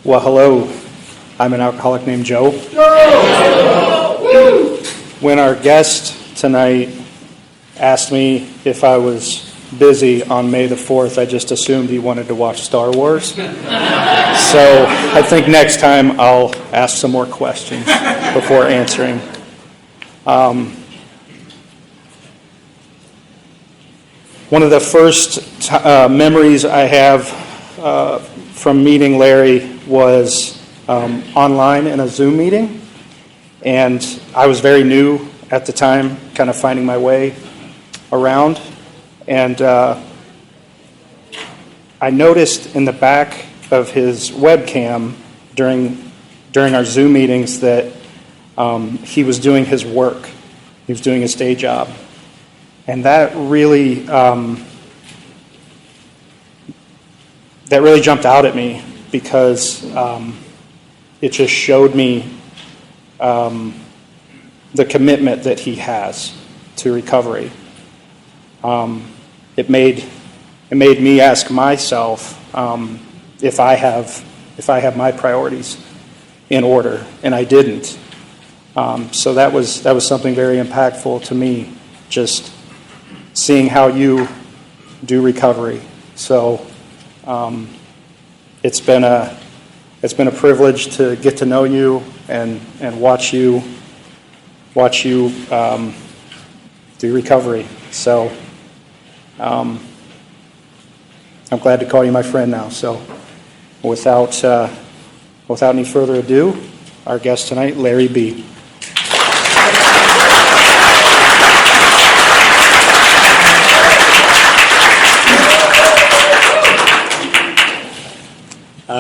Well, hello. I'm an alcoholic named Joe. When our guest tonight asked me if I was busy on May the 4th, I just assumed he wanted to watch Star Wars. So I think next time I'll ask some more questions before answering. One of the first memories I have from meeting Larry was online in a Zoom meeting, and I was very new at the time, kind of finding my way around, and I noticed in the back of his webcam during our Zoom meetings that he was doing his work. He was doing his day job, and that really jumped out at me because it just showed me the commitment that he has to recovery. It made me ask myself if I have my priorities in order, and I didn't. So that was something very impactful to me, just seeing how you do recovery. So it's been a privilege to get to know you and watch you do recovery. So I'm glad to call you my friend now. So without any further ado, our guest tonight, Larry B.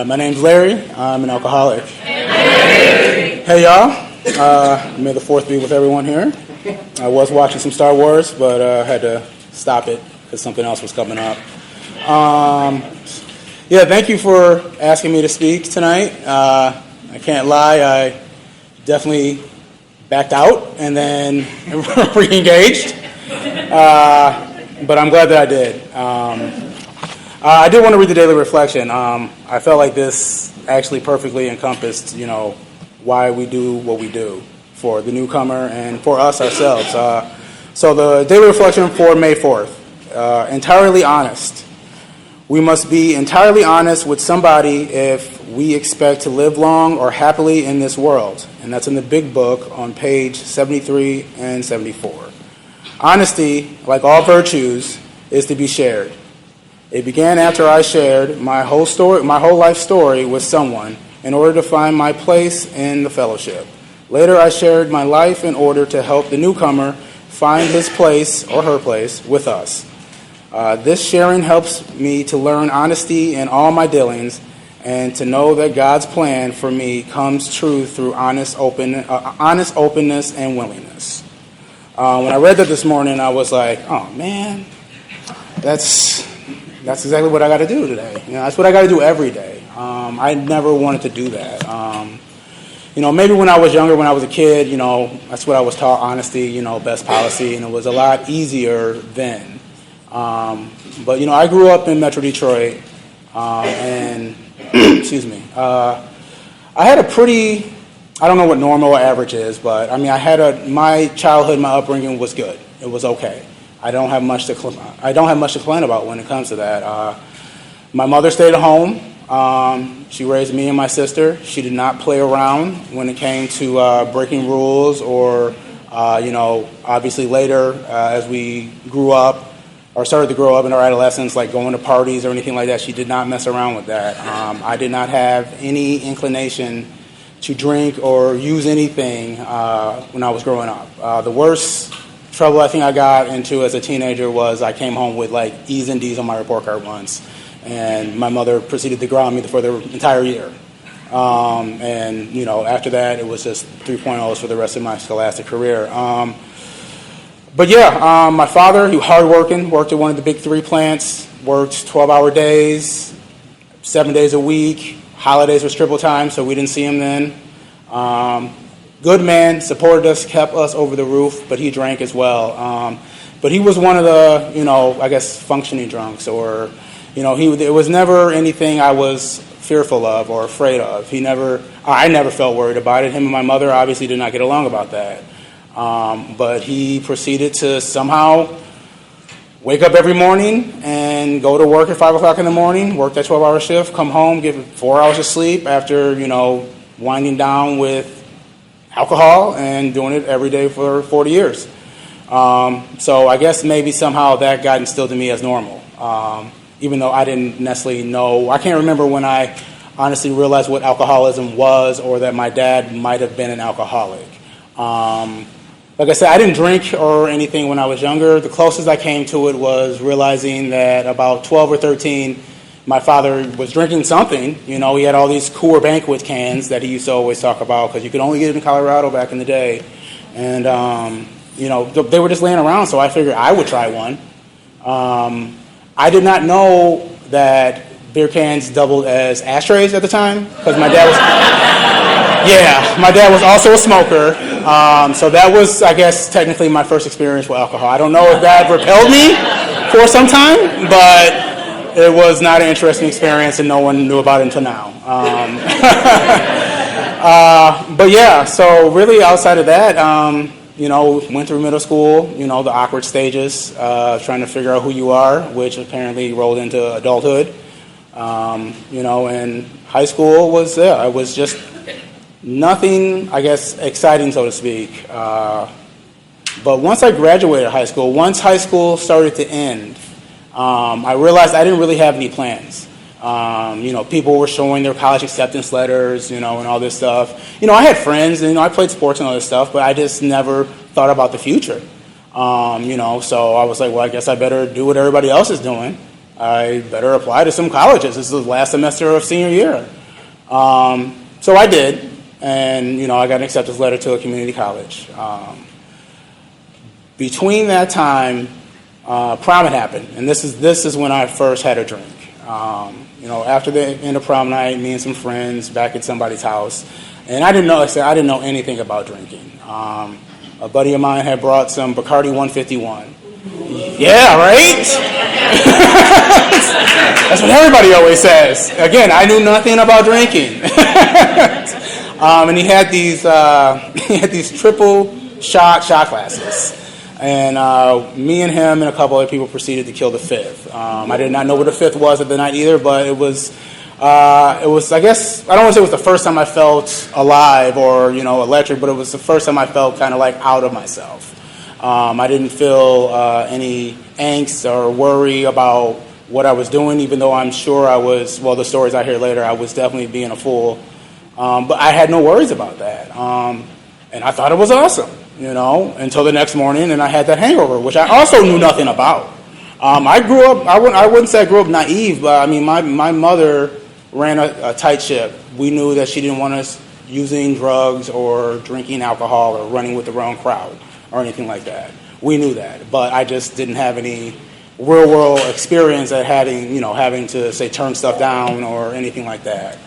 My name's Larry. I'm an alcoholic. Hey, y'all. May the 4th be with everyone here. I was watching some Star Wars, but had to stop it because something else was coming up. Thank you for asking me to speak tonight. I can't lie, I definitely backed out and then re-engaged. But I'm glad that I did. I did want to read the daily reflection. I felt like this actually perfectly encompassed, why we do what we do for the newcomer and for us ourselves. So the daily reflection for May 4th, entirely honest. We must be entirely honest with somebody if we expect to live long or happily in this world. And that's in the big book on page 73 and 74. Honesty, like all virtues, is to be shared. It began after I shared my whole life story with someone in order to find my place in the fellowship. Later, I shared my life in order to help the newcomer find his place or her place with us. This sharing helps me to learn honesty in all my dealings and to know that God's plan for me comes true through honest openness and willingness. When I read that this morning, I was like, oh man, that's exactly what I got to do today. That's what I got to do every day. I never wanted to do that. Maybe when I was younger, when I was a kid, that's what I was taught, honesty, best policy, and it was a lot easier then. But I grew up in Metro Detroit, and excuse me, I had a pretty, I don't know what normal or average is, but my childhood, my upbringing was good. It was okay. I don't have much to complain about when it comes to that. My mother stayed at home. She raised me and my sister. She did not play around when it came to breaking rules or, obviously later as we grew up or started to grow up in our adolescence, like going to parties or anything like that. She did not mess around with that. I did not have any inclination to drink or use anything when I was growing up. The worst trouble I think I got into as a teenager was I came home with like E's and D's on my report card once, and my mother proceeded to ground me for the entire year. After that it was just 3.0s for the rest of my scholastic career. My father, he was hardworking, worked at one of the big 3 plants, worked 12-hour days, 7 days a week. Holidays was triple time, so we didn't see him then. Good man, supported us, kept us over the roof, but he drank as well. But he was one of the, functioning drunks, or, it was never anything I was fearful of or afraid of. I never felt worried about it. Him and my mother obviously did not get along about that. But he proceeded to somehow wake up every morning and go to work at 5 o'clock in the morning, work that 12-hour shift, come home, get 4 hours of sleep after, winding down with alcohol and doing it every day for 40 years. So I guess maybe somehow that got instilled in me as normal, even though I didn't necessarily know. I can't remember when I honestly realized what alcoholism was or that my dad might have been an alcoholic. Like I said, I didn't drink or anything when I was younger. The closest I came to it was realizing that about 12 or 13, my father was drinking something. He had all these Cooler Banquet cans that he used to always talk about because you could only get it in Colorado back in the day. And, they were just laying around, so I figured I would try one. I did not know that beer cans doubled as ashtrays at the time because my dad was... my dad was also a smoker. So that was, I guess, technically my first experience with alcohol. I don't know if that repelled me for some time, but it was not an interesting experience, and no one knew about it until now. So really outside of that, went through middle school, the awkward stages, trying to figure out who you are, which apparently rolled into adulthood. And high school was there. I was just nothing, I guess, exciting, so to speak. But once I graduated high school, once high school started to end, I realized I didn't really have any plans. People were showing their college acceptance letters, and all this stuff. I had friends, and I played sports and all this stuff, but I just never thought about the future. So I was like, well, I guess I better do what everybody else is doing. I better apply to some colleges. This is the last semester of senior year. So I did, and, I got an acceptance letter to a community college. Between that time, prom had happened, and this is when I first had a drink. After the end of prom night, me and some friends back at somebody's house, and I didn't know anything about drinking. A buddy of mine had brought some Bacardi 151. Yeah, right? That's what everybody always says. Again, I knew nothing about drinking. And he had these triple shot shot glasses. And me and him and a couple other people proceeded to kill the fifth. I did not know what the fifth was at the night either, but it was, I guess, I don't want to say it was the first time I felt alive or, electric, but it was the first time I felt kind of like out of myself. I didn't feel any angst or worry about what I was doing, even though I'm sure I was, well, the stories I hear later, I was definitely being a fool. But I had no worries about that. And I thought it was awesome. Until the next morning, and I had that hangover, which I also knew nothing about. I grew up, I wouldn't say I grew up naive, but I mean, my mother ran a tight ship. We knew that she didn't want us using drugs or drinking alcohol or running with the wrong crowd or anything like that. We knew that, but I just didn't have any real world experience at having to, say, turn stuff down or anything like that.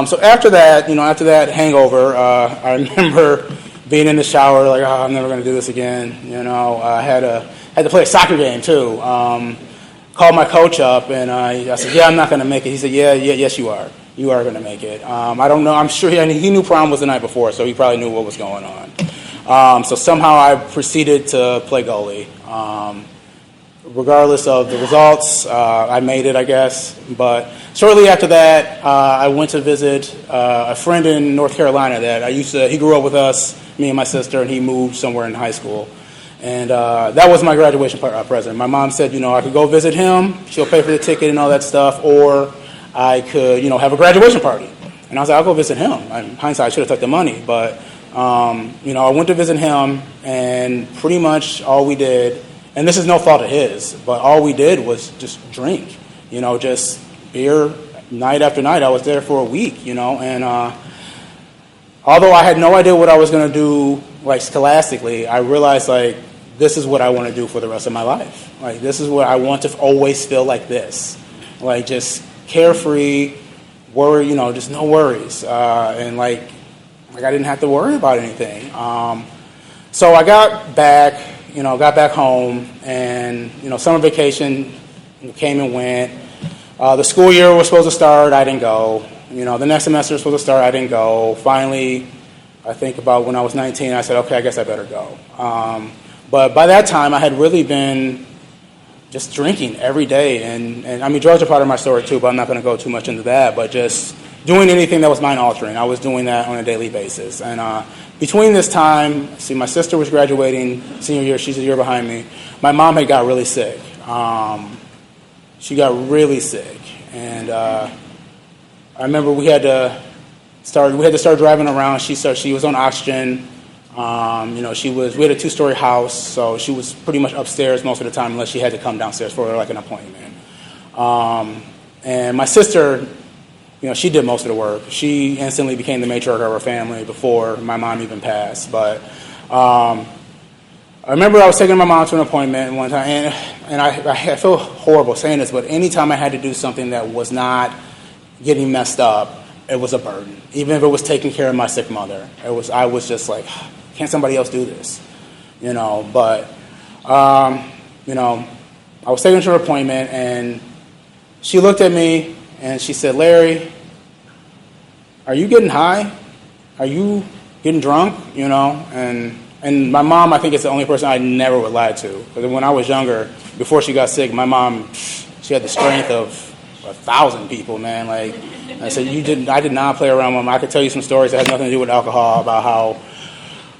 So after that hangover, I remember being in the shower, like, I'm never going to do this again. I had to play a soccer game too. Called my coach up, and I said, I'm not going to make it. He said, yes, you are. You are going to make it. I don't know. I'm sure he knew prom was the night before, so he probably knew what was going on. So somehow I proceeded to play goalie. Regardless of the results, I made it, I guess. But shortly after that, I went to visit a friend in North Carolina that he grew up with us, me and my sister, and he moved somewhere in high school. And that was my graduation present. My mom said, I could go visit him, she'll pay for the ticket and all that stuff, or I could, have a graduation party. And I was like, I'll go visit him. In hindsight, I should have took the money. But, I went to visit him, and pretty much all we did, and this is no fault of his, but all we did was just drink, just beer night after night. I was there for a week, and although I had no idea what I was going to do, like, scholastically, I realized, like, this is what I want to do for the rest of my life. Like, this is what I want to always feel like this. Like, just carefree, just no worries. And, like I didn't have to worry about anything. So I got back home, and, summer vacation came and went. The school year was supposed to start, I didn't go. The next semester was supposed to start, I didn't go. Finally, I think about when I was 19, I said, okay, I guess I better go. But by that time, I had really been just drinking every day. And I mean, drugs are part of my story too, but I'm not going to go too much into that. But just doing anything that was mind-altering, I was doing that on a daily basis. And between this time, see, my sister was graduating senior year. She's a year behind me. My mom had got really sick. She got really sick. And I remember we had to start driving around. She was on oxygen. We had a 2-story house, so she was pretty much upstairs most of the time unless she had to come downstairs for like an appointment. And my sister, she did most of the work. She instantly became the matriarch of our family before my mom even passed. But I remember I was taking my mom to an appointment one time, and I feel horrible saying this, but anytime I had to do something that was not getting messed up, it was a burden. Even if it was taking care of my sick mother, I was just like, can't somebody else do this? But I was taken to an appointment, and she looked at me and she said, Larry, are you getting high? Are you getting drunk? And my mom, I think, is the only person I never would lie to. Because when I was younger, before she got sick, my mom, she had the strength of 1,000 people, man. Like I said, I did not play around with them. I could tell you some stories that had nothing to do with alcohol about how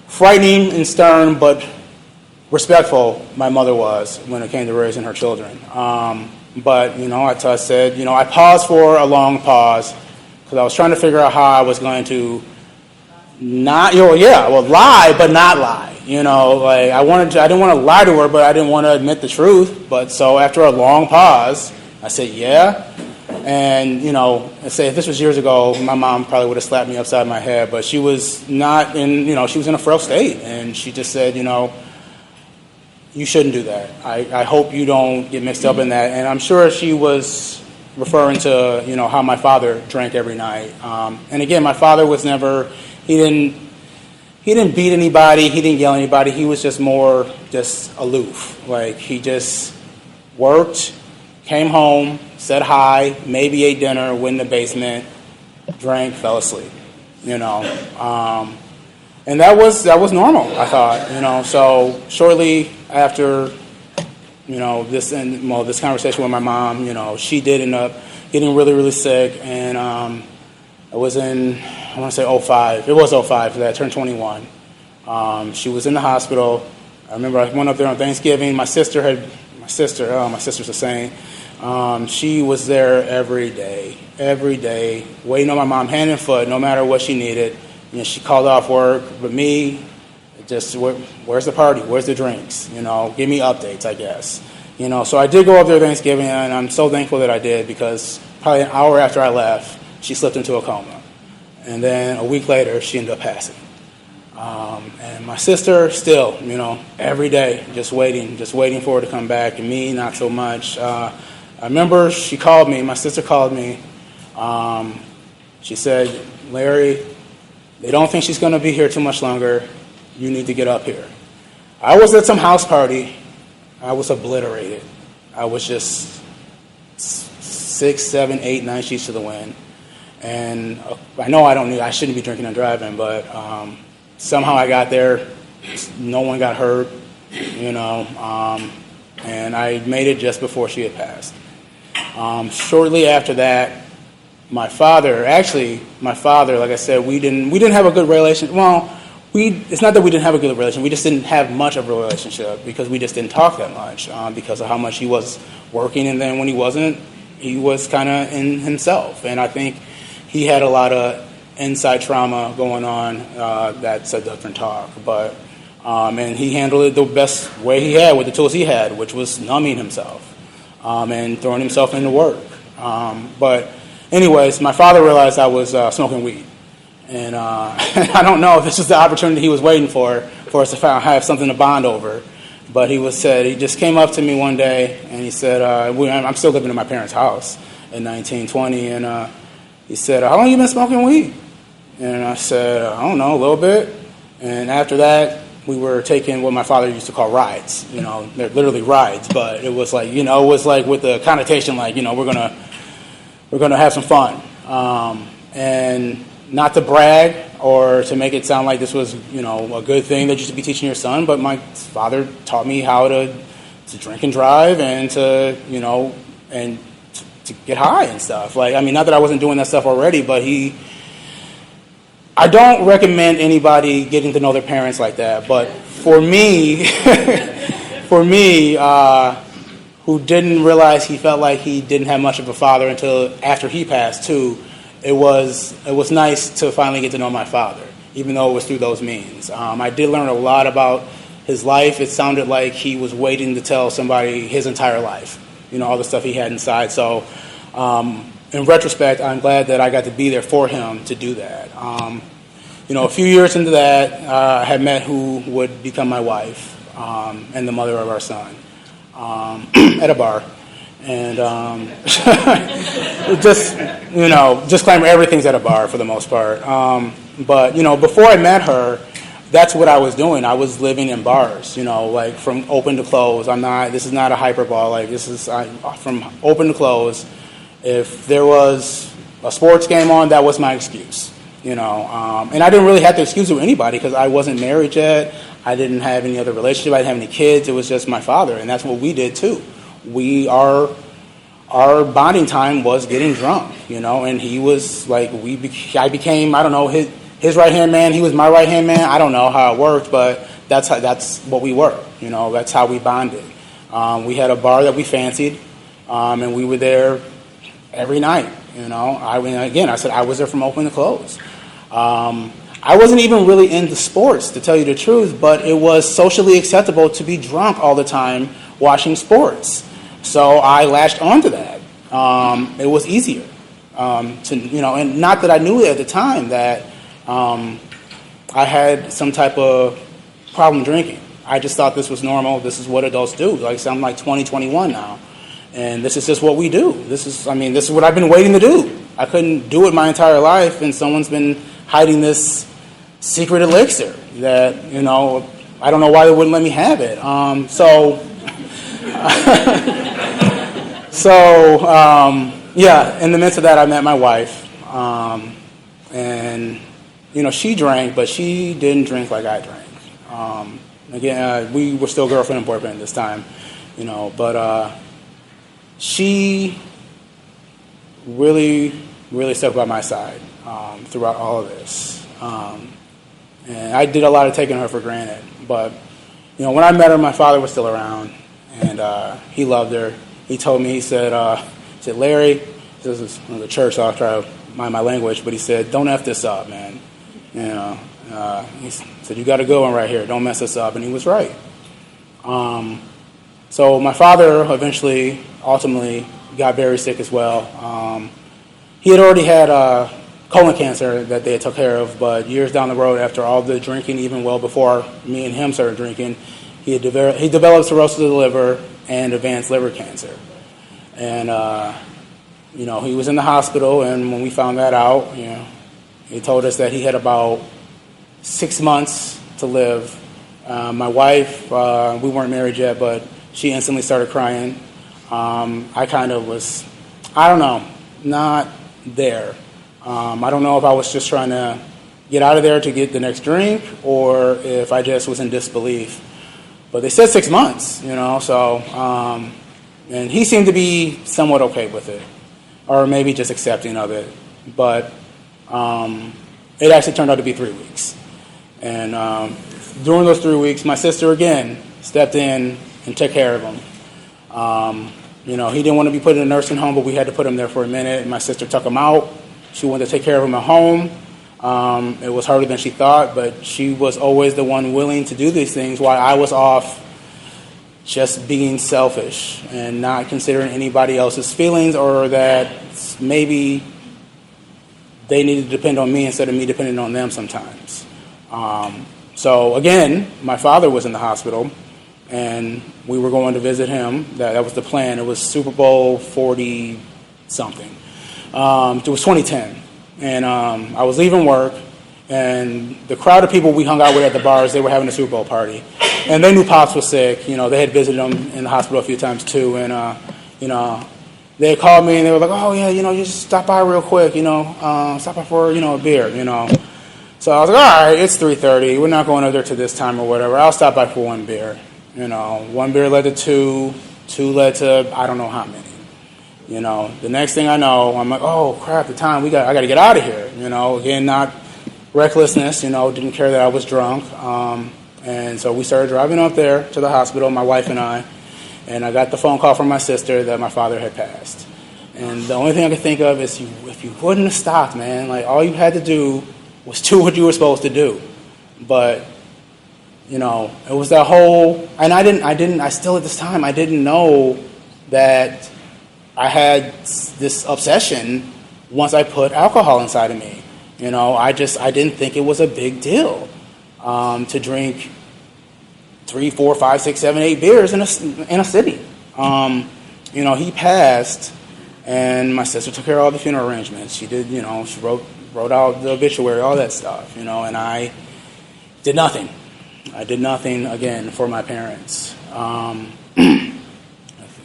frightening and stern but respectful my mother was when it came to raising her children. But I said, I paused for a long pause because I was trying to figure out how I was going to lie but not lie. Like I didn't want to lie to her, but I didn't want to admit the truth. But so after a long pause, I said, yeah. And, I say if this was years ago, my mom probably would have slapped me upside my head, but she was not in, she was in a frail state. And she just said, you shouldn't do that. I hope you don't get mixed up in that. And I'm sure she was referring to, how my father drank every night. And again, my father was never, he didn't beat anybody, he didn't yell at anybody. He was just more just aloof. Like he just worked, came home, said hi, maybe ate dinner, went in the basement, drank, fell asleep, and that was normal, I thought, So shortly after, this conversation with my mom, she did end up getting really, really sick, and it was in, I want to say 05. It was 05 because I turned 21. She was in the hospital. I remember I went up there on Thanksgiving. My sister's a saint. She was there every day, waiting on my mom hand and foot, no matter what she needed. She called off work, but me, just where's the party? Where's the drinks? Give me updates, I guess. So I did go up there Thanksgiving, and I'm so thankful that I did because probably an hour after I left, she slipped into a coma. And then a week later, she ended up passing. And my sister still, every day, just waiting for her to come back, and me, not so much. I remember my sister called me. She said, Larry, they don't think she's going to be here too much longer. You need to get up here. I was at some house party. I was obliterated. I was just 6, 7, 8, 9 sheets to the wind. And I know I shouldn't be drinking and driving, but somehow I got there. No one got hurt, and I made it just before she had passed. Shortly after that, my father, like I said, we didn't have a good relationship. Well, it's not that we didn't have a good relationship. We just didn't have much of a relationship because we just didn't talk that much because of how much he was working, and then when he wasn't, he was kind of in himself. And I think he had a lot of inside trauma going on. That's a different talk, but and he handled it the best way he had with the tools he had, which was numbing himself and throwing himself into work. But anyways, my father realized I was smoking weed. And I don't know if this was the opportunity he was waiting for us to have something to bond over. But he just came up to me one day and he said, I'm still living in my parents' house in 1920. And he said, how long have you been smoking weed? And I said, I don't know, a little bit. And after that, we were taking what my father used to call rides. They're literally rides, but it was like, with the connotation like, we're going to we're going to have some fun. And not to brag or to make it sound like this was, a good thing that you should be teaching your son, but my father taught me how to drink and drive and to get high and stuff. Not that I wasn't doing that stuff already, but I don't recommend anybody getting to know their parents like that. But for me, who didn't realize he felt like he didn't have much of a father until after he passed too, it was nice to finally get to know my father, even though it was through those means. I did learn a lot about his life. It sounded like he was waiting to tell somebody his entire life, all the stuff he had inside. So in retrospect, I'm glad that I got to be there for him to do that. A few years into that, I had met who would become my wife and the mother of our son at a bar. And disclaimer, everything's at a bar for the most part. But before I met her, that's what I was doing. I was living in bars, from open to close. This is not a hyperbole. From open to close. If there was a sports game on, that was my excuse, And I didn't really have to excuse it with anybody because I wasn't married yet. I didn't have any other relationship. I didn't have any kids. It was just my father, and that's what we did too. Our bonding time was getting drunk, and he was I became, I don't know, his right-hand man, he was my right-hand man. I don't know how it worked, but that's what we were, that's how we bonded. We had a bar that we fancied, and we were there every night, I said I was there from open to close. I wasn't even really into sports, to tell you the truth, but it was socially acceptable to be drunk all the time watching sports. So I latched onto that. It was easier and not that I knew at the time that I had some type of problem drinking. I just thought this was normal. This is what adults do. I'm 20, 21 now, and this is just what we do. This is what I've been waiting to do. I couldn't do it my entire life, and someone's been hiding this secret elixir that I don't know why they wouldn't let me have it. In the midst of that, I met my wife, and she drank, but she didn't drink like I drank. We were still girlfriend and boyfriend at this time, but she really, really stuck by my side throughout all of this. And I did a lot of taking her for granted, but when I met her, my father was still around, and he loved her. He told me, he said, Larry, this is the church, so I'll try to mind my language, but he said, don't F this up, man. He said, you got a good one right here. Don't mess this up. And he was right. So my father ultimately got very sick as well. He had already had colon cancer that they had took care of, but years down the road, after all the drinking, even well before me and him started drinking, he developed cirrhosis of the liver and advanced liver cancer. And, he was in the hospital, and when we found that out, he told us that he had about 6 months to live. My wife, we weren't married yet, but she instantly started crying. I kind of was, not there. I don't know if I was just trying to get out of there to get the next drink or if I just was in disbelief. But they said 6 months, and he seemed to be somewhat okay with it, or maybe just accepting of it. But it actually turned out to be 3 weeks. And during those 3 weeks, my sister, again, stepped in and took care of him. He didn't want to be put in a nursing home, but we had to put him there for a minute. And my sister took him out. She wanted to take care of him at home. It was harder than she thought, but she was always the one willing to do these things while I was off just being selfish and not considering anybody else's feelings, or that maybe they needed to depend on me instead of me depending on them sometimes. So again, my father was in the hospital, and we were going to visit him. That was the plan. It was Super Bowl 40-something. It was 2010. And I was leaving work, and the crowd of people we hung out with at the bars, they were having a Super Bowl party. And they knew Pops was sick. They had visited him in the hospital a few times too. And, they called me and they were like, oh yeah, you just stop by real quick, stop by for, a beer, So I was like, all right, it's 3:30. We're not going over there to this time or whatever. I'll stop by for one beer. One beer led to two led to I don't know how many. The next thing I know, I'm like, oh crap, the time, I got to get out of here. Again, not recklessness, didn't care that I was drunk. And so we started driving up there to the hospital, my wife and I got the phone call from my sister that my father had passed. And the only thing I could think of is if you wouldn't have stopped, man, like all you had to do was do what you were supposed to do. But, it was that whole, and I still at this time, I didn't know that I had this obsession once I put alcohol inside of me. I didn't think it was a big deal to drink 3, 4, 5, 6, 7, 8 beers in a city. He passed, and my sister took care of all the funeral arrangements. She did, she wrote out the obituary, all that stuff, and I did nothing. I did nothing, again, for my parents.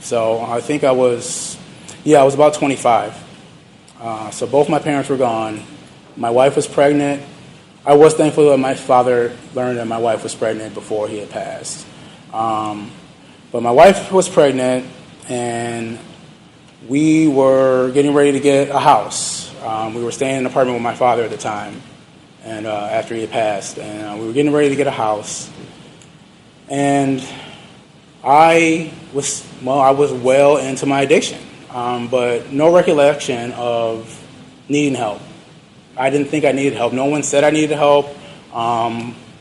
So I think I was about 25. So both my parents were gone. My wife was pregnant. I was thankful that my father learned that my wife was pregnant before he had passed. But my wife was pregnant, and we were getting ready to get a house. We were staying in an apartment with my father at the time, and after he had passed, and we were getting ready to get a house. And I was well into my addiction, but no recollection of needing help. I didn't think I needed help. No one said I needed help.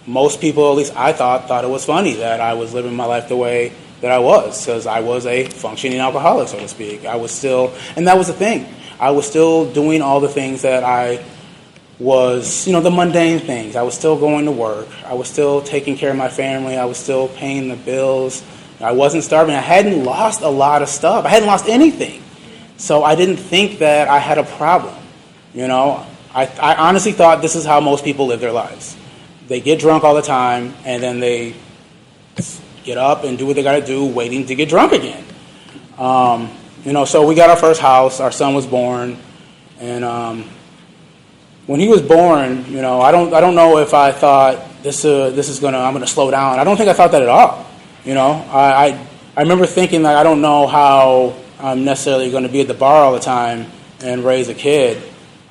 Most people, at least I thought it was funny that I was living my life the way that I was, because I was a functioning alcoholic, so to speak. I was still, and that was the thing. I was still doing all the things that I was, the mundane things. I was still going to work. I was still taking care of my family. I was still paying the bills. I wasn't starving. I hadn't lost a lot of stuff. I hadn't lost anything. So I didn't think that I had a problem. I honestly thought this is how most people live their lives. They get drunk all the time, and then they get up and do what they got to do, waiting to get drunk again. So we got our first house. Our son was born, and when he was born, I don't know if I thought I'm gonna slow down. I don't think I thought that at all. I remember thinking I don't know how I'm necessarily going to be at the bar all the time and raise a kid.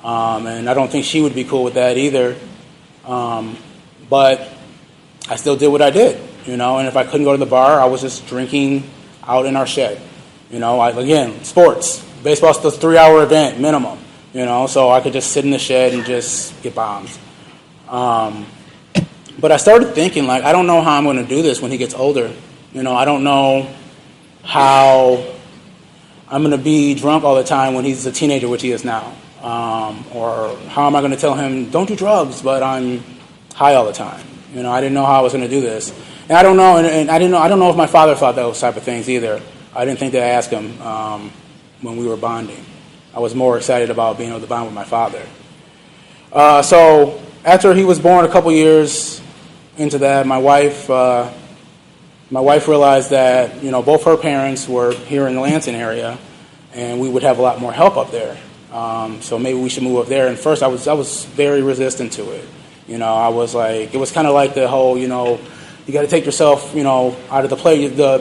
And I don't think she would be cool with that either. But I still did what I did, and if I couldn't go to the bar, I was just drinking out in our shed. Again, sports. Baseball's still a 3-hour event minimum, so I could just sit in the shed and just get bombs. But I started thinking, I don't know how I'm going to do this when he gets older. I don't know how I'm going to be drunk all the time when he's a teenager, which he is now. Or how am I going to tell him, don't do drugs, but I'm high all the time. I didn't know how I was going to do this. And I don't know, and I don't know if my father thought those type of things either. I didn't think to ask him when we were bonding. I was more excited about being able to bond with my father. So after he was born, a couple years into that, my wife realized that both her parents were here in the Lansing area, and we would have a lot more help up there. So maybe we should move up there. And first, I was very resistant to it. I was like, it was kind of like the whole, you got to take yourself, out of the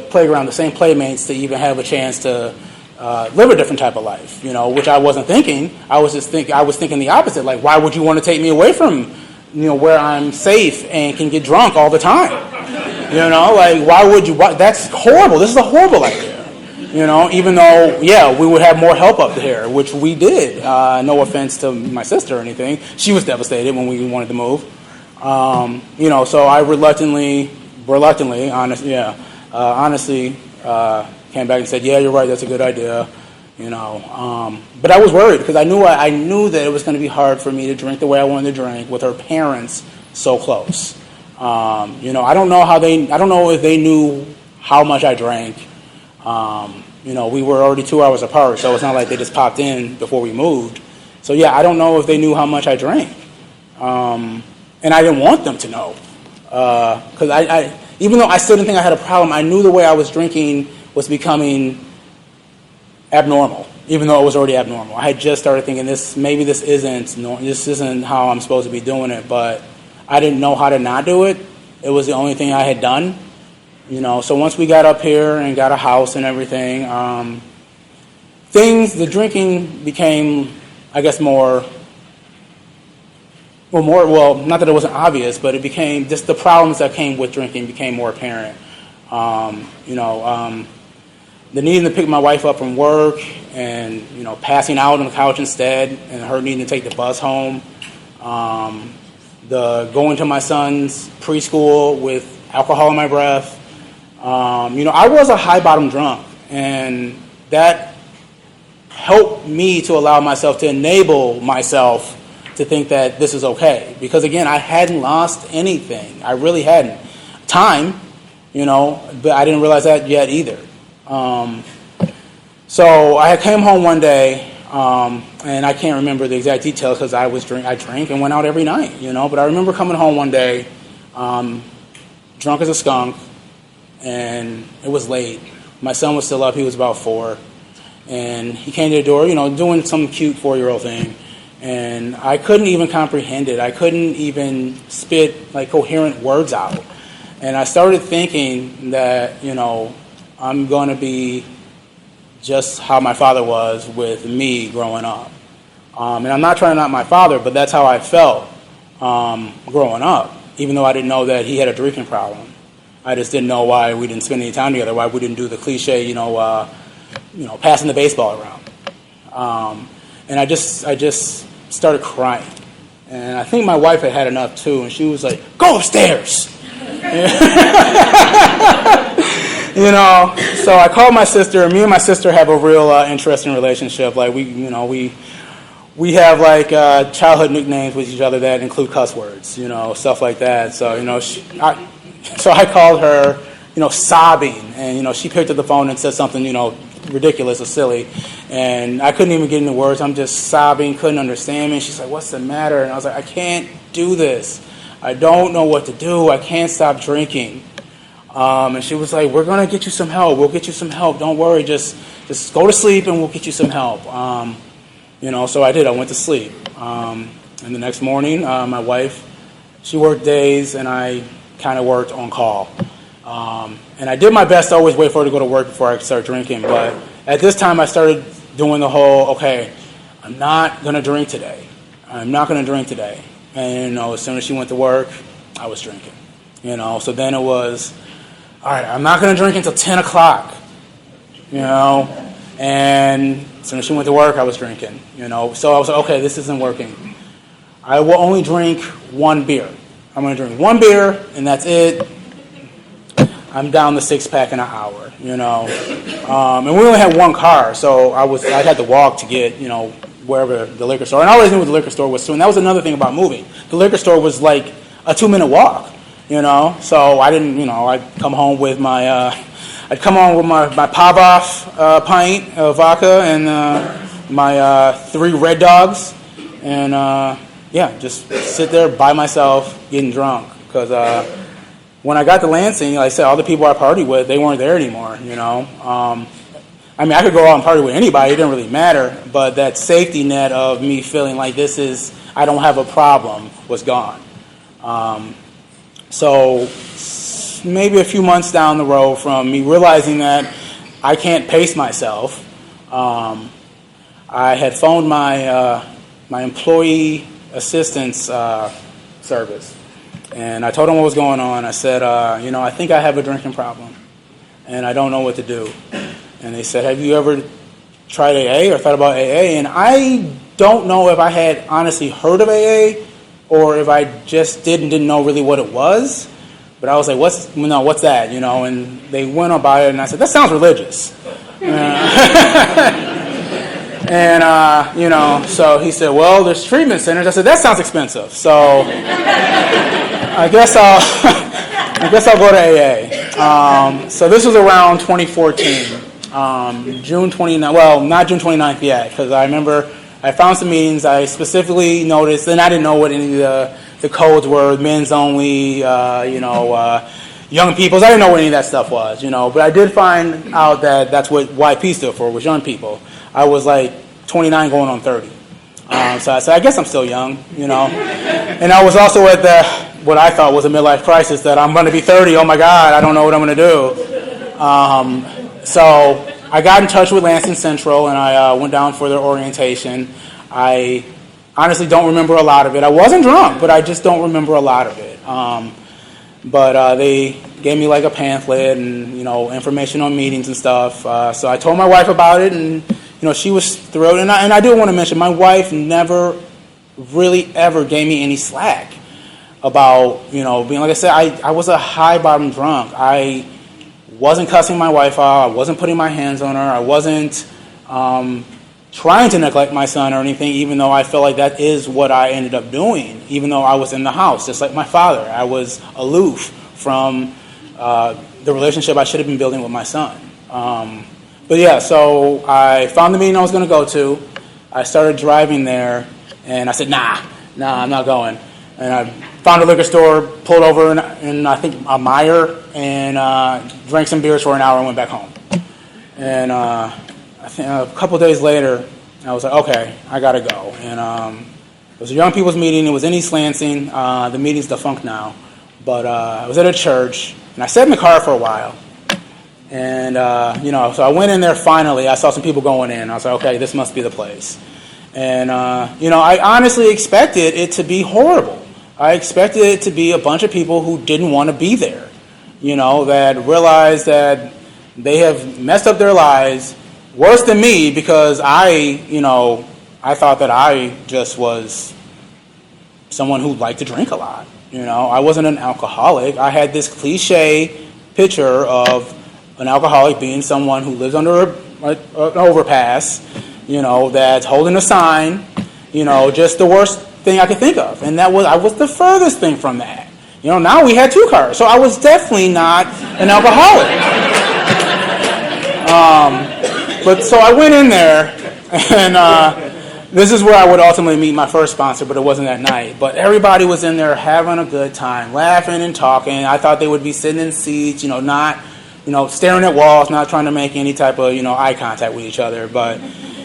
playground, the same playmates to even have a chance to live a different type of life. Which I wasn't thinking. I was thinking the opposite. Like, why would you want to take me away from, where I'm safe and can get drunk all the time? Why would you? That's horrible. This is a horrible idea. Even though, we would have more help up there, which we did. No offense to my sister or anything. She was devastated when we wanted to move. So I honestly came back and said, yeah, you're right, that's a good idea. But I was worried because I knew that it was going to be hard for me to drink the way I wanted to drink with her parents so close. I don't know if they knew how much I drank. We were already 2 hours apart, so it's not like they just popped in before we moved. So I don't know if they knew how much I drank. And I didn't want them to know. Because even though I still didn't think I had a problem, I knew the way I was drinking was becoming abnormal, even though it was already abnormal. I had just started thinking maybe this isn't how I'm supposed to be doing it, but I didn't know how to not do it. It was the only thing I had done, So once we got up here and got a house and everything, the drinking became, I guess, not that it wasn't obvious, but it became just the problems that came with drinking became more apparent. The needing to pick my wife up from work and, passing out on the couch instead and her needing to take the bus home. The going to my son's preschool with alcohol in my breath. I was a high bottom drunk, and that helped me to allow myself to enable myself to think that this is okay. Because again, I hadn't lost anything. I really hadn't. Time, but I didn't realize that yet either. So I came home one day, and I can't remember the exact details because I drank and went out every night, But I remember coming home one day, drunk as a skunk, and it was late. My son was still up. He was about 4. And he came to the door, doing some cute 4-year-old thing. And I couldn't even comprehend it. I couldn't even spit coherent words out. And I started thinking that, I'm going to be just how my father was with me growing up. And I'm not trying to knock my father, but that's how I felt growing up, even though I didn't know that he had a drinking problem. I just didn't know why we didn't spend any time together, why we didn't do the cliche, passing the baseball around. And I just started crying. And I think my wife had enough too, and she was like, "Go upstairs." So I called my sister, and me and my sister have a real interesting relationship. We have childhood nicknames with each other that include cuss words, stuff like that. So, so I called her, sobbing, and, she picked up the phone and said something, ridiculous or silly, and I couldn't even get into words. I'm just sobbing, couldn't understand me. She's like, "What's the matter?" And I was like, "I can't do this. I don't know what to do. I can't stop drinking." And she was like, "We're going to get you some help. We'll get you some help. Don't worry. Just go to sleep and we'll get you some help." So I did. I went to sleep. And the next morning, my wife, she worked days and I kind of worked on call. And I did my best to always wait for her to go to work before I could start drinking. But at this time, I started doing the whole, okay, I'm not going to drink today. I'm not going to drink today. And, as soon as she went to work, I was drinking. So then it was, all right, I'm not going to drink until 10 o'clock. And as soon as she went to work, I was drinking. So I was like, okay, this isn't working. I will only drink one beer. I'm going to drink one beer, and that's it. I'm down the 6-pack in an hour, And we only had one car, so I had to walk to get, wherever the liquor store. And I always knew what the liquor store was too. And that was another thing about moving. The liquor store was like a 2-minute walk, So I didn't, I'd come home with my Pavlov pint of vodka and my 3 Red Dogs, and just sit there by myself getting drunk. Because when I got to Lansing, like I said, all the people I partied with, they weren't there anymore. I could go out and party with anybody; it didn't really matter. But that safety net of me feeling like I don't have a problem, was gone. So maybe a few months down the road from me realizing that I can't pace myself, I had phoned my employee assistance service, and I told them what was going on. I said, I think I have a drinking problem, and I don't know what to do. And they said, "Have you ever tried AA or thought about AA?" And I don't know if I had honestly heard of AA or if I just didn't know really what it was. But I was like, what's that? And they went about it, and I said, "That sounds religious." So he said, "Well, there's treatment centers." I said, "That sounds expensive." So I guess I'll go to AA. So this was around 2014, June 29th. Well, not June 29th yet, because I remember I found some meetings. I specifically noticed, and I didn't know what any of the codes were: men's only, young peoples. I didn't know what any of that stuff was, but I did find out that that's what YP stood for, was young people. I was like 29 going on 30. So I said, I guess I'm still young, And I was also at what I thought was a midlife crisis, that I'm going to be 30, oh my God, I don't know what I'm going to do. So I got in touch with Lansing Central, and I went down for their orientation. I honestly don't remember a lot of it. I wasn't drunk, but I just don't remember a lot of it. But they gave me like a pamphlet and, information on meetings and stuff. So I told my wife about it, and, she was thrilled. And I do want to mention, my wife never really ever gave me any slack about, being, like I said, I was a high bottom drunk. I wasn't cussing my wife out. I wasn't putting my hands on her. I wasn't trying to neglect my son or anything, even though I felt like that is what I ended up doing, even though I was in the house, just like my father. I was aloof from the relationship I should have been building with my son. But yeah, so I found the meeting I was going to go to. I started driving there, and I said, nah, I'm not going. And I found a liquor store, pulled over in I think, a Meijer, and drank some beers for an hour and went back home. And I think a couple of days later, I was like, okay, I got to go. And it was a young people's meeting. It was in East Lansing. The meeting's defunct now. But I was at a church, and I sat in the car for a while. And, so I went in there finally. I saw some people going in. I was like, okay, this must be the place. And, I honestly expected it to be horrible. I expected it to be a bunch of people who didn't want to be there, that realized that they have messed up their lives worse than me, because I thought that I just was someone who liked to drink a lot. I wasn't an alcoholic. I had this cliche picture of an alcoholic being someone who lives under an overpass, that's holding a sign, just the worst thing I could think of. And I was the furthest thing from that. Now we had 2 cars, so I was definitely not an alcoholic. But so I went in there, and this is where I would ultimately meet my first sponsor, but it wasn't that night. But everybody was in there having a good time, laughing and talking. I thought they would be sitting in seats, not, staring at walls, not trying to make any type of, eye contact with each other. But,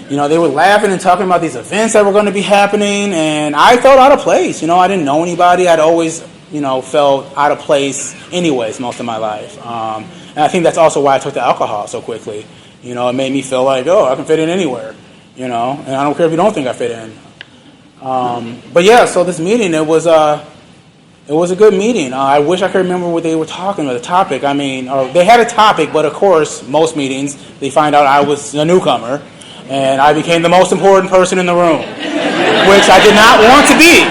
they were laughing and talking about these events that were going to be happening, and I felt out of place. I didn't know anybody. I'd always, felt out of place anyways most of my life. And I think that's also why I took the alcohol so quickly. It made me feel like, oh, I can fit in anywhere, and I don't care if you don't think I fit in. But yeah, so this meeting, it was a good meeting. I wish I could remember what they were talking about, the topic. I mean, they had a topic, but of course, most meetings, they find out I was a newcomer, and I became the most important person in the room, which I did not want to be,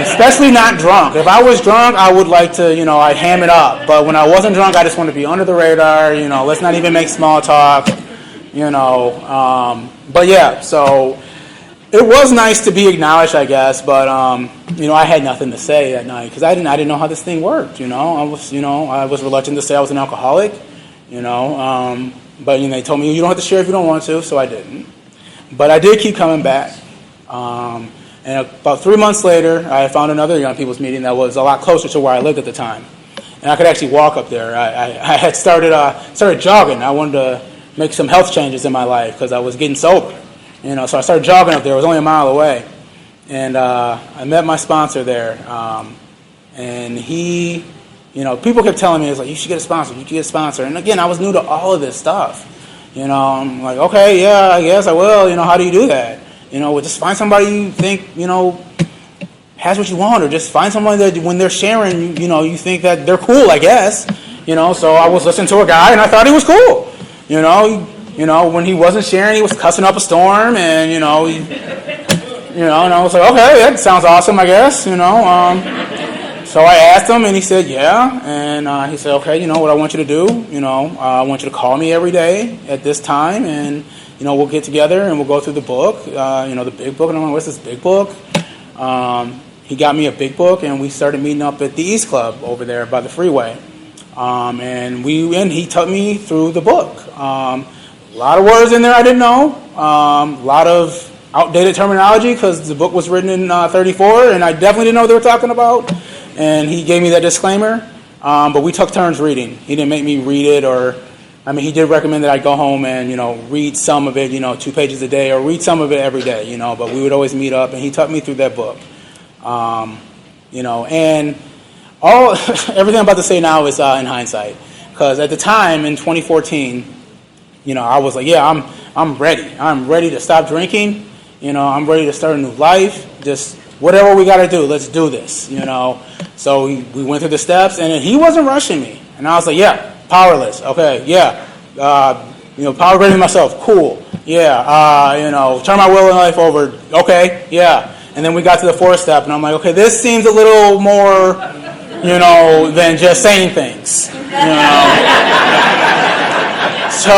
especially not drunk. If I was drunk, I would like to, I'd ham it up. But when I wasn't drunk, I just wanted to be under the radar, let's not even make small talk, But yeah, so it was nice to be acknowledged, I guess, but, I had nothing to say that night because I didn't know how this thing worked, I was reluctant to say I was an alcoholic, but they told me you don't have to share if you don't want to, so I didn't. But I did keep coming back. And about 3 months later, I found another young people's meeting that was a lot closer to where I lived at the time. And I could actually walk up there. I had started jogging. I wanted to make some health changes in my life because I was getting sober. So I started jogging up there. It was only a mile away. And I met my sponsor there. And he, people kept telling me, it's like, you should get a sponsor, you should get a sponsor. And again, I was new to all of this stuff. I'm like, okay, yeah, I guess I will. How do you do that? Just find somebody you think, has what you want, or just find someone that when they're sharing, you think that they're cool, I guess. So I was listening to a guy, and I thought he was cool. When he wasn't sharing, he was cussing up a storm, and, and I was like, okay, that sounds awesome, I guess, So I asked him, and he said, yeah. And he said, okay, what I want you to do, I want you to call me every day at this time, and, we'll get together, and we'll go through the book, the big book. And I'm like, what's this big book? He got me a big book, and we started meeting up at the East Club over there by the freeway. And he took me through the book. A lot of words in there I didn't know. A lot of outdated terminology because the book was written in 34, and I definitely didn't know what they were talking about. And he gave me that disclaimer. but we took turns reading. He didn't make me read it, he did recommend that I go home and, read some of it, 2 pages a day, or read some of it every day, but we would always meet up, and he took me through that book. And everything I'm about to say now is in hindsight, because at the time in 2014, I was like, yeah, I'm ready. I'm ready to stop drinking. I'm ready to start a new life. Just whatever we got to do, let's do this. So we went through the steps, and he wasn't rushing me, and I was like, yeah, powerless. Okay, yeah, power grading myself. Cool. Yeah, turn my will and life over. Okay, yeah. And then we got to the 4th step, and I'm like, okay, this seems a little more, than just saying things. So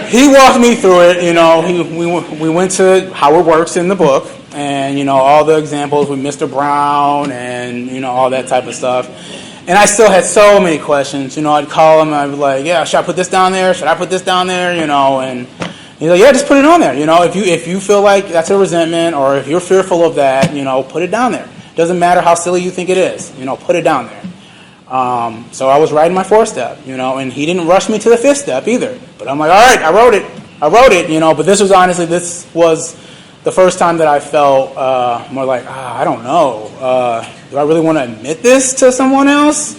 he walked me through it. We went to how it works in the book, and all the examples with Mr. Brown and all that type of stuff. And I still had so many questions. I'd call him and I'd be like, yeah, should I put this down there? Should I put this down there? And he's like, yeah, just put it on there. If you feel like that's a resentment, or if you're fearful of that, put it down there. Doesn't matter how silly you think it is. Put it down there. So I was writing my 4th step, and he didn't rush me to the 5th step either. But I'm like, all right, I wrote it, but this was the first time that I felt more like, I don't know. Do I really want to admit this to someone else?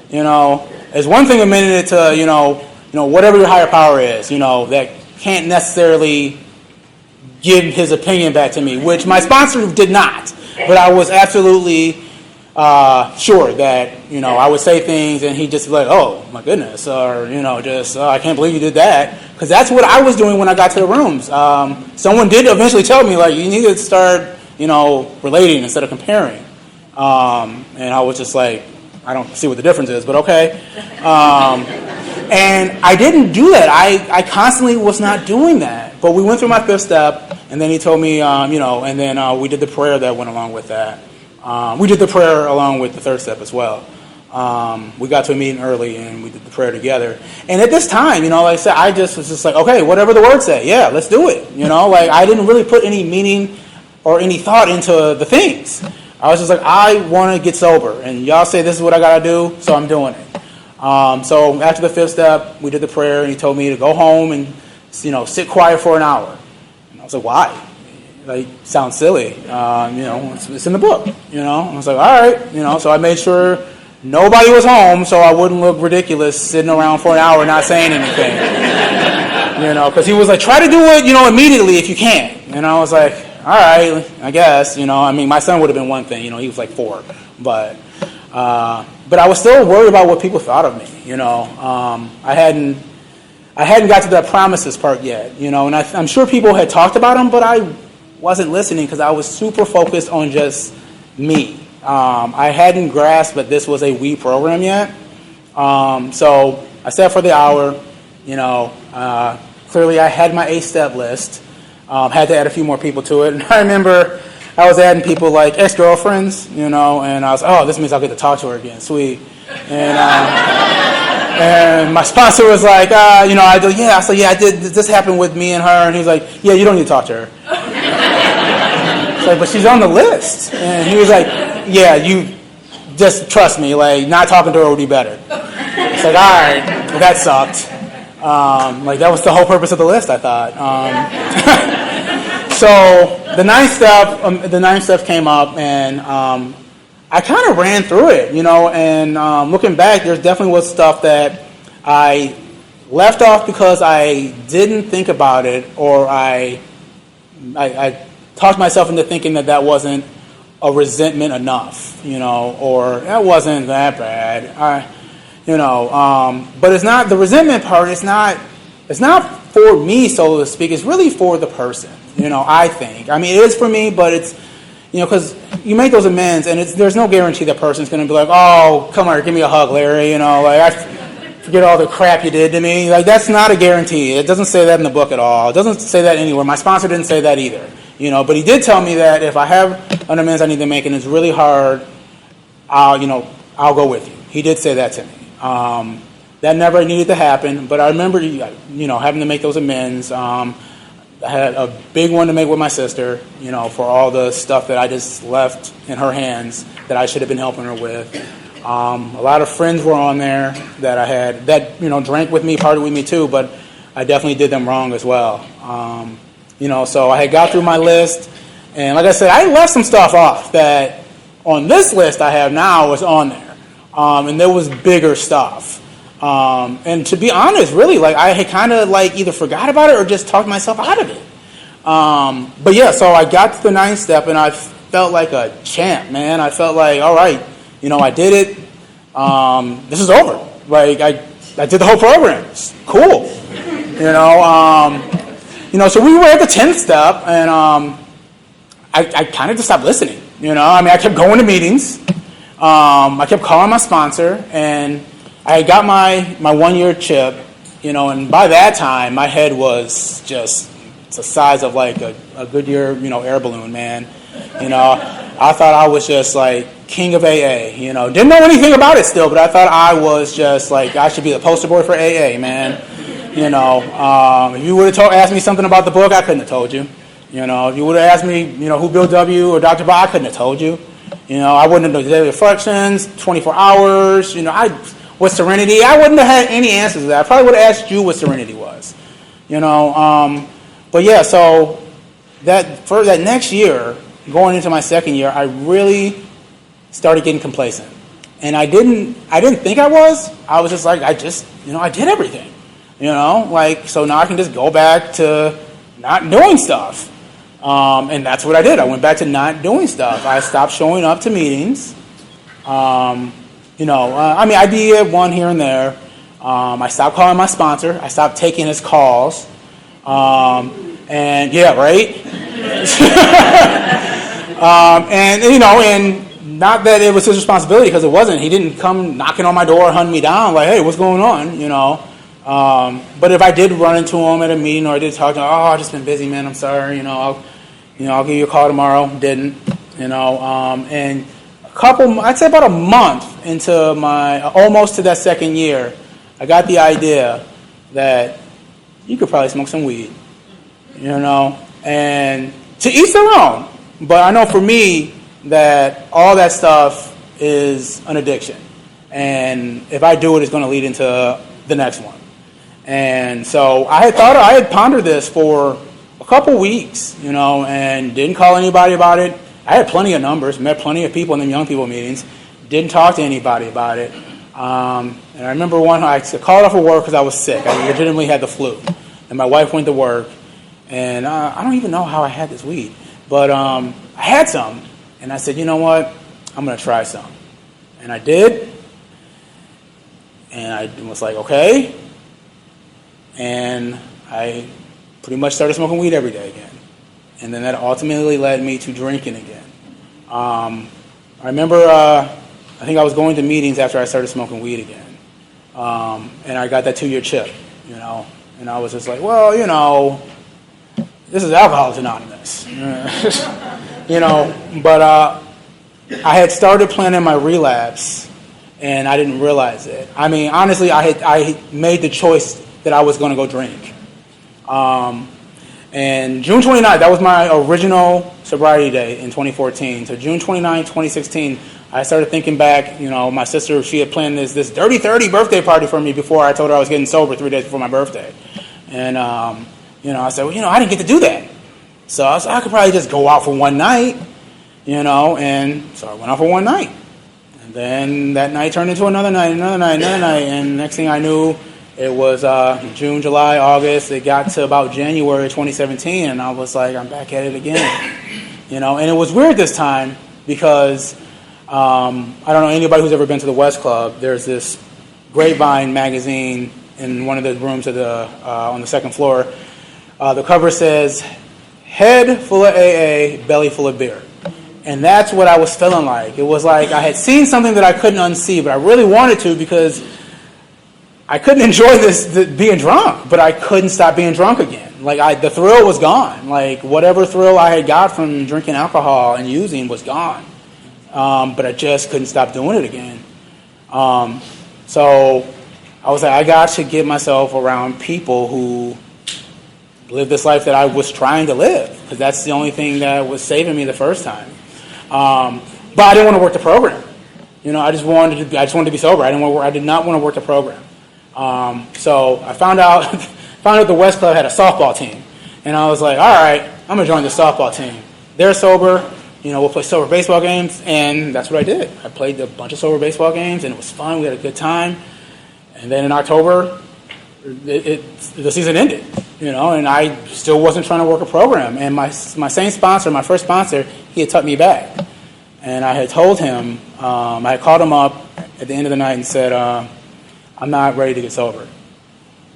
It's one thing admitting it to, whatever your higher power is, that can't necessarily give his opinion back to me, which my sponsor did not. But I was absolutely sure that, I would say things and he'd just be like, oh, my goodness, or, I can't believe you did that. Because that's what I was doing when I got to the rooms. Someone did eventually tell me, like, you need to start, relating instead of comparing. And I was just like, I don't see what the difference is, but okay. And I didn't do that. I constantly was not doing that. But we went through my 5th step, and then he told me, and then we did the prayer that went along with that. We did the prayer along with the 3rd step as well. We got to a meeting early, and we did the prayer together. And at this time, like I said, I just was just like, okay, whatever the word say, yeah, let's do it. Like I didn't really put any meaning or any thought into the things. I was just like, I want to get sober, and y'all say this is what I got to do, so I'm doing it. So after the 5th step, we did the prayer, and he told me to go home and, sit quiet for an hour. And I was like, why? Like, sounds silly. It's in the book, I was like, all right, so I made sure nobody was home so I wouldn't look ridiculous sitting around for an hour not saying anything. Because he was like, try to do it, immediately if you can. And I was like, all right, I guess, my son would have been one thing, he was like 4. But I was still worried about what people thought of me, I hadn't got to that promises part yet, and I'm sure people had talked about them, but I wasn't listening because I was super focused on just me. I hadn't grasped that this was a we program yet. So I sat for the hour, clearly I had my 8-step list. Had to add a few more people to it. And I remember I was adding people like ex-girlfriends, and I was, oh, this means I'll get to talk to her again. Sweet. And my sponsor was like, I do, yeah. So yeah, I did. This happened with me and her. And he's like, yeah, you don't need to talk to her. It's like, but she's on the list. And he was like, yeah, you just trust me. Like, not talking to her would be better. It's like, all right, well, that sucked. That was the whole purpose of the list, I thought. So the 9th step came up, and I kind of ran through it, and looking back, there definitely was stuff that I left off because I didn't think about it, or I talked myself into thinking that wasn't a resentment enough, or that wasn't that bad. But it's not, the resentment part, it's not for me, so to speak, it's really for the person, I think. I mean, it is for me, but it's, because you make those amends, and there's no guarantee that person's going to be like, oh, come here, give me a hug, Larry, I forget all the crap you did to me. Like, that's not a guarantee. It doesn't say that in the book at all. It doesn't say that anywhere. My sponsor didn't say that either, but he did tell me that if I have an amends I need to make and it's really hard, I'll go with you. He did say that to me. That never needed to happen, but I remember, having to make those amends. I had a big one to make with my sister, for all the stuff that I just left in her hands that I should have been helping her with. A lot of friends were on there that I had that drank with me, partied with me too, but I definitely did them wrong as well. So I had got through my list, and like I said, I left some stuff off that on this list I have now was on there, and there was bigger stuff. And to be honest, really, like I had kind of like either forgot about it or just talked myself out of it. But yeah, so I got to the 9th step, and I felt like a champ, man. I felt like, all right, I did it. This is over. Like I did the whole program. It's cool. So we were at the 10th step, and I kind of just stopped listening. I kept going to meetings. I kept calling my sponsor, and I got my 1-year chip, and by that time, my head was just the size of like a Goodyear, air balloon, man. I thought I was just like king of AA, Didn't know anything about it still, but I thought I was just like, I should be the poster boy for AA, man. If you would have asked me something about the book, I couldn't have told you. If you would have asked me, who Bill W. or Dr. Bob, I couldn't have told you. I wouldn't have known the daily reflections, 24 hours, what Serenity, I wouldn't have had any answers to that. I probably would have asked you what Serenity was. But yeah, so for that next year, going into my second year, I really started getting complacent. And I didn't think I was. I was just like, I did everything. So now I can just go back to not doing stuff. And that's what I did. I went back to not doing stuff. I stopped showing up to meetings. I did one here and there. I stopped calling my sponsor. I stopped taking his calls. And yeah, right? And not that it was his responsibility, because it wasn't. He didn't come knocking on my door, hunting me down, like, hey, what's going on, But if I did run into him at a meeting, or I did talk to him, I've just been busy, man, I'm sorry, I'll give you a call tomorrow. Didn't, and I'd say about a month into almost to that second year, I got the idea that you could probably smoke some weed, and to each their own. But I know for me that all that stuff is an addiction, and if I do it, it's going to lead into the next one. And so I had pondered this for a couple weeks, and didn't call anybody about it. I had plenty of numbers, met plenty of people in the young people meetings, didn't talk to anybody about it. And I remember I called off of work because I was sick. I legitimately had the flu. And my wife went to work, and I don't even know how I had this weed. But I had some, and I said, you know what, I'm going to try some. And I did, and I was like, okay. And I pretty much started smoking weed every day again. And then that ultimately led me to drinking again. I remember, I think I was going to meetings after I started smoking weed again. And I got that 2-year chip, And I was just like, well, this is Alcoholics Anonymous. But I had started planning my relapse, and I didn't realize it. I mean, honestly, I made the choice that I was going to go drink. And June 29th, that was my original sobriety day in 2014. So June 29th, 2016, I started thinking back, my sister, she had planned this Dirty 30 birthday party for me before I told her I was getting sober 3 days before my birthday. And, I said, well, I didn't get to do that. So I was like, I could probably just go out for one night, and so I went out for one night. And then that night turned into another night, and next thing I knew, it was June, July, August. It got to about January 2017, and I was like, I'm back at it again. And it was weird this time because I don't know anybody who's ever been to the West Club. There's this Grapevine magazine in one of the rooms on the second floor. The cover says, head full of AA, belly full of beer. And that's what I was feeling like. It was like I had seen something that I couldn't unsee, but I really wanted to because I couldn't enjoy being drunk, but I couldn't stop being drunk again. Like the thrill was gone. Like whatever thrill I had got from drinking alcohol and using was gone. But I just couldn't stop doing it again. So I was like, I got to get myself around people who live this life that I was trying to live, because that's the only thing that was saving me the first time. But I didn't want to work the program. I just wanted to be sober. I did not want to work the program. So I found out the West Club had a softball team, and I was like, all right, I'm gonna join the softball team. They're sober. We'll play sober baseball games, and that's what I did. I played a bunch of sober baseball games, and it was fun. We had a good time. And then in October, the season ended, and I still wasn't trying to work a program. And my same sponsor, my first sponsor, he had tucked me back. And I had told him, I had called him up at the end of the night and said, I'm not ready to get sober.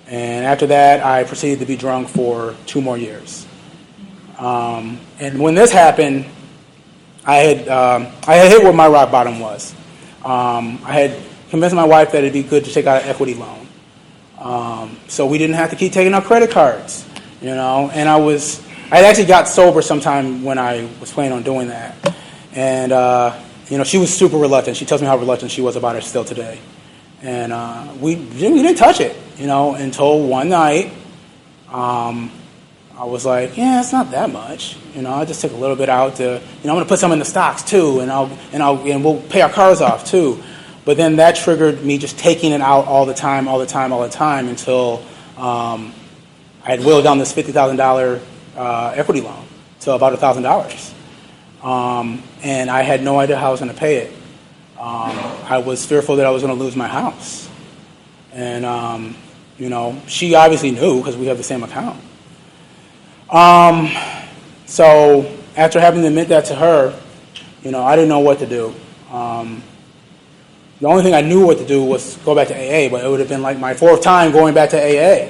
And after that, I proceeded to be drunk for 2 more years. And when this happened, I had hit where my rock bottom was. I had convinced my wife that it'd be good to take out an equity loan, so we didn't have to keep taking out credit cards, And I actually got sober sometime when I was planning on doing that, and she was super reluctant. She tells me how reluctant she was about it still today, and we didn't touch it, until one night. I was like, yeah, it's not that much. I just took a little bit out to, I'm going to put some in the stocks too, and we'll pay our cars off too. But then that triggered me just taking it out all the time until I had whittled down this $50,000 equity loan to about $1,000. And I had no idea how I was going to pay it. I was fearful that I was going to lose my house. And, she obviously knew because we have the same account. So after having to admit that to her, I didn't know what to do. The only thing I knew what to do was go back to AA, but it would have been like my 4th time going back to AA.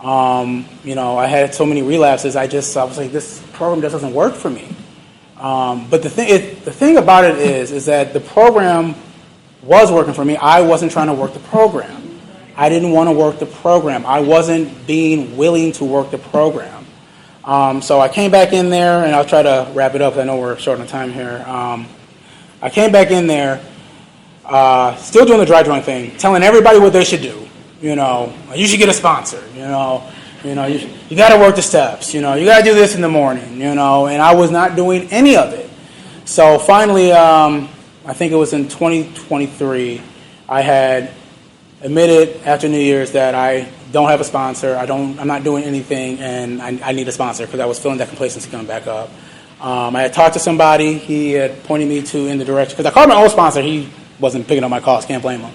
I had so many relapses. I was like, this program just doesn't work for me. But the thing about it is that the program was working for me. I wasn't trying to work the program. I didn't want to work the program. I wasn't being willing to work the program. So I came back in there, and I'll try to wrap it up. I know we're short on time here. I came back in there, still doing the dry joint thing, telling everybody what they should do. You should get a sponsor. You got to work the steps. You got to do this in the morning. And I was not doing any of it. So finally, I think it was in 2023, I had admitted after New Year's that I don't have a sponsor. I'm not doing anything, and I need a sponsor because I was feeling that complacency coming back up. I had talked to somebody. He had pointed me in the direction, because I called my old sponsor. He wasn't picking up my calls. Can't blame him.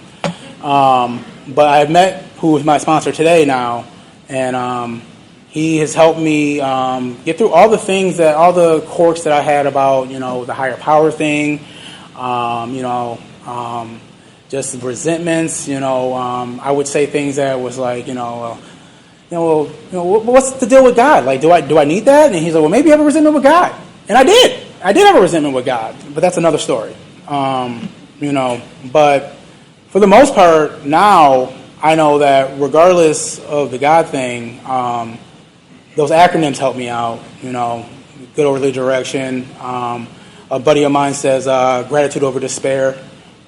But I have met who is my sponsor today now, and he has helped me get through all the quirks that I had about the higher power thing, just the resentments. I would say things that was like, what's the deal with God? Like, do I need that? And he's like, well, maybe you have a resentment with God. And I did have a resentment with God, but that's another story. But for the most part, now I know that regardless of the God thing, those acronyms help me out. Good orderly direction. A buddy of mine says gratitude over despair.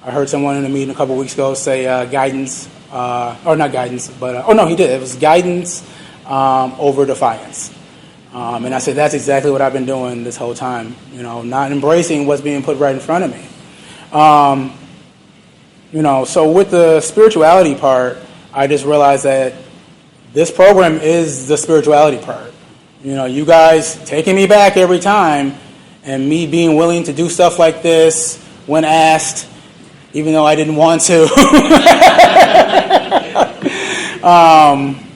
I heard someone in a meeting a couple weeks ago say guidance, or not guidance, but no, he did. It was guidance over defiance. And I said, that's exactly what I've been doing this whole time, not embracing what's being put right in front of me. So with the spirituality part, I just realized that this program is the spirituality part. You guys taking me back every time, and me being willing to do stuff like this when asked, even though I didn't want to,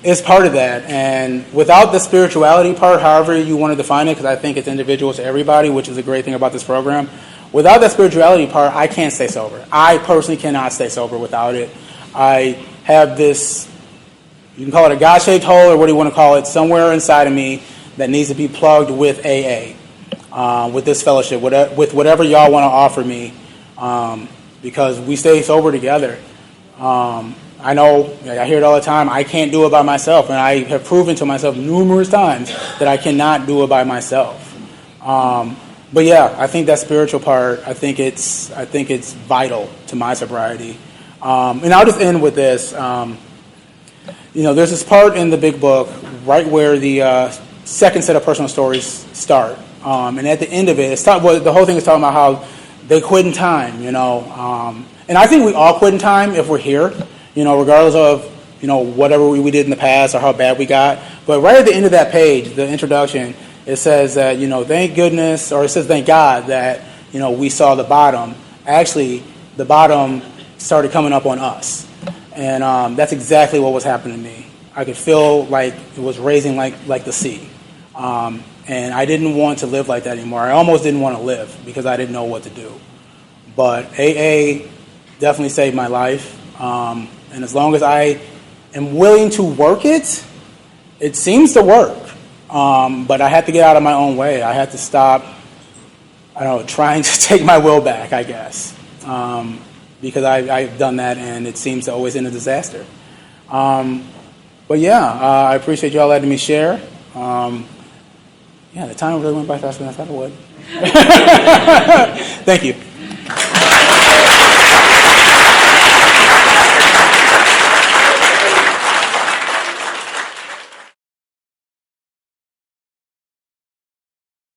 is part of that. And without the spirituality part, however you want to define it, because I think it's individual to everybody, which is a great thing about this program, without that spirituality part, I can't stay sober. I personally cannot stay sober without it. I have this, you can call it a God-shaped hole or what do you want to call it, somewhere inside of me that needs to be plugged with AA, with this fellowship, with whatever y'all want to offer me, because we stay sober together. I know, I hear it all the time, I can't do it by myself, and I have proven to myself numerous times that I cannot do it by myself. But yeah, I think that spiritual part, I think it's vital to my sobriety. And I'll just end with this. There's this part in the big book right where the second set of personal stories start. And at the end of it, the whole thing is talking about how they quit in time, And I think we all quit in time if we're here, regardless of, whatever we did in the past or how bad we got. But right at the end of that page, the introduction, it says that, thank goodness, or it says thank God that, we saw the bottom. Actually, the bottom started coming up on us. And that's exactly what was happening to me. I could feel like it was raising like the sea. And I didn't want to live like that anymore. I almost didn't want to live because I didn't know what to do. But AA definitely saved my life. And as long as I am willing to work it, it seems to work. But I had to get out of my own way. I had to stop, trying to take my will back, I guess. Because I've done that, and it seems to always end in disaster. But yeah, I appreciate you all letting me share. The time really went by faster than I thought it would. Thank you.